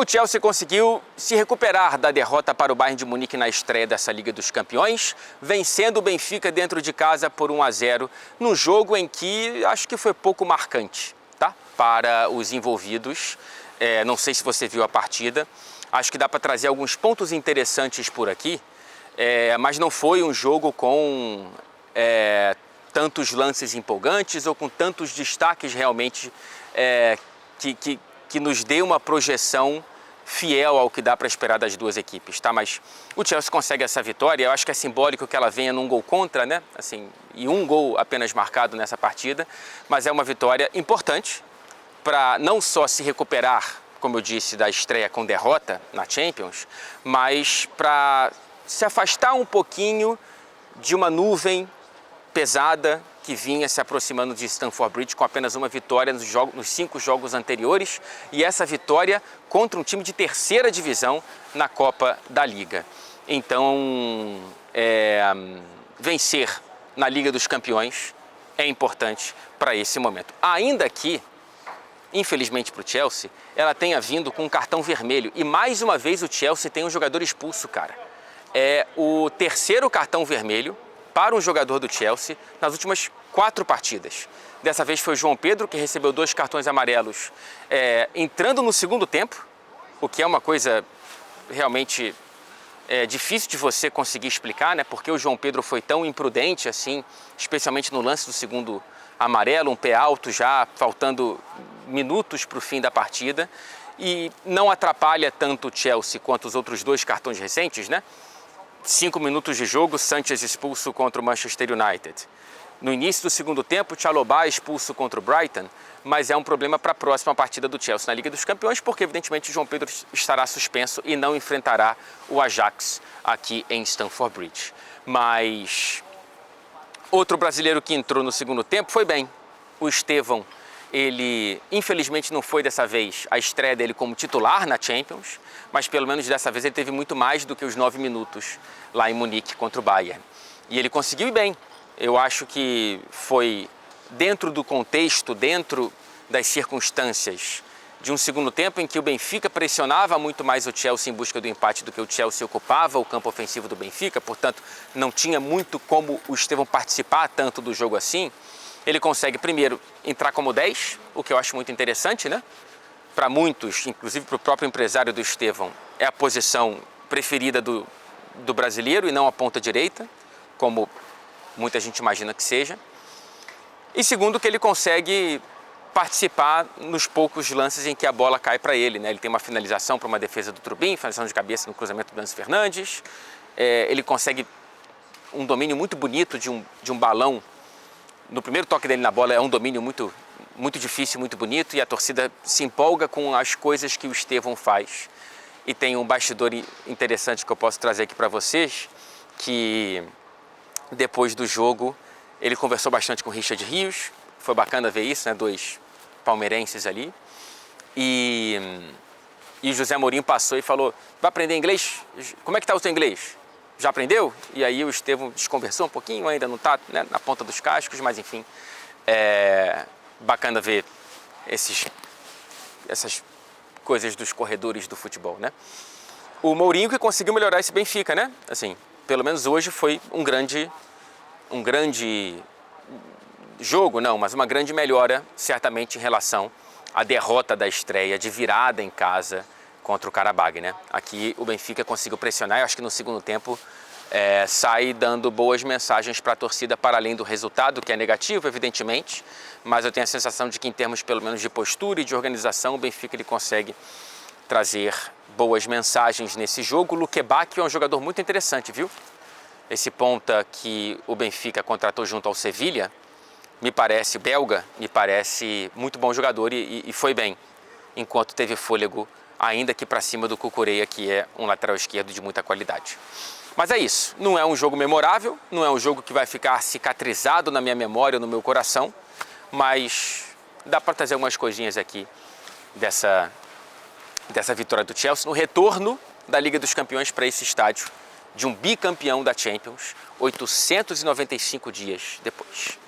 O Chelsea conseguiu se recuperar da derrota para o Bayern de Munique na estreia dessa Liga dos Campeões, vencendo o Benfica dentro de casa por 1-0, num jogo em que acho que foi pouco marcante, tá? Para os envolvidos. Não sei se você viu a partida, acho que dá para trazer alguns pontos interessantes por aqui, mas não foi um jogo com tantos lances empolgantes ou com tantos destaques realmente que nos dê uma projeção fiel ao que dá para esperar das duas equipes, tá? Mas o Chelsea consegue essa vitória, eu acho que é simbólico que ela venha num gol contra, né? Assim, e um gol apenas marcado nessa partida, mas é uma vitória importante para não só se recuperar, como eu disse, da estreia com derrota na Champions, mas para se afastar um pouquinho de uma nuvem pesada que vinha se aproximando de Stamford Bridge com apenas uma vitória nos 5 jogos anteriores e essa vitória contra um time de terceira divisão na Copa da Liga. Então, vencer na Liga dos Campeões é importante para esse momento. Ainda que, infelizmente para o Chelsea, ela tenha vindo com um cartão vermelho e mais uma vez o Chelsea tem um jogador expulso, cara. É o terceiro cartão vermelho para um jogador do Chelsea nas últimas 4 partidas. Dessa vez foi o João Pedro, que recebeu 2 cartões amarelos entrando no segundo tempo, o que é uma coisa realmente difícil de você conseguir explicar, né? Porque o João Pedro foi tão imprudente assim, especialmente no lance do segundo amarelo, um pé alto já, faltando minutos para o fim da partida, e não atrapalha tanto o Chelsea quanto os outros 2 cartões recentes, né? 5 minutos de jogo, Sanchez expulso contra o Manchester United. No início do segundo tempo, Chalobah expulso contra o Brighton, mas é um problema para a próxima partida do Chelsea na Liga dos Campeões, porque evidentemente o João Pedro estará suspenso e não enfrentará o Ajax aqui em Stamford Bridge. Mas outro brasileiro que entrou no segundo tempo foi bem, o Estevão. Ele, infelizmente, não foi dessa vez a estreia dele como titular na Champions, mas pelo menos dessa vez ele teve muito mais do que os 9 minutos lá em Munique contra o Bayern. E ele conseguiu ir bem. Eu acho que foi dentro do contexto, dentro das circunstâncias de um segundo tempo em que o Benfica pressionava muito mais o Chelsea em busca do empate do que o Chelsea ocupava o campo ofensivo do Benfica, portanto não tinha muito como o Estevão participar tanto do jogo assim. Ele consegue, primeiro, entrar como 10, o que eu acho muito interessante, né? Para muitos, inclusive para o próprio empresário do Estevão, é a posição preferida do brasileiro e não a ponta direita, como muita gente imagina que seja. E segundo, que ele consegue participar nos poucos lances em que a bola cai para ele, né? Ele tem uma finalização para uma defesa do Trubin, finalização de cabeça no cruzamento do Enzo Fernandes. Ele consegue um domínio muito bonito de um balão. No primeiro toque dele na bola é um domínio muito, muito difícil, muito bonito, e a torcida se empolga com as coisas que o Estevão faz. E tem um bastidor interessante que eu posso trazer aqui para vocês, que depois do jogo ele conversou bastante com o Richard Rios, foi bacana ver isso, né? 2 palmeirenses ali. E o José Mourinho passou e falou: vai aprender inglês? Como é que está o seu inglês? Já aprendeu? E aí o Estevão desconversou um pouquinho, ainda não está, né, na ponta dos cascos, mas enfim, bacana ver essas coisas dos corredores do futebol, né? O Mourinho que conseguiu melhorar esse Benfica, né? Assim, pelo menos hoje foi um grande jogo, não, mas uma grande melhora, certamente, em relação à derrota da estreia de virada em casa contra o Qarabag, né? Aqui o Benfica conseguiu pressionar, eu acho que no segundo tempo sai dando boas mensagens para a torcida, para além do resultado, que é negativo, evidentemente, mas eu tenho a sensação de que em termos pelo menos de postura e de organização, o Benfica ele consegue trazer boas mensagens nesse jogo. O Lukebak é um jogador muito interessante, viu? Esse ponta que o Benfica contratou junto ao Sevilha, me parece belga, me parece muito bom jogador e foi bem, enquanto teve fôlego, ainda que para cima do Cucurella, que é um lateral esquerdo de muita qualidade. Mas é isso, não é um jogo memorável, não é um jogo que vai ficar cicatrizado na minha memória, no meu coração, mas dá para trazer algumas coisinhas aqui dessa vitória do Chelsea, no retorno da Liga dos Campeões para esse estádio, de um bicampeão da Champions, 895 dias depois.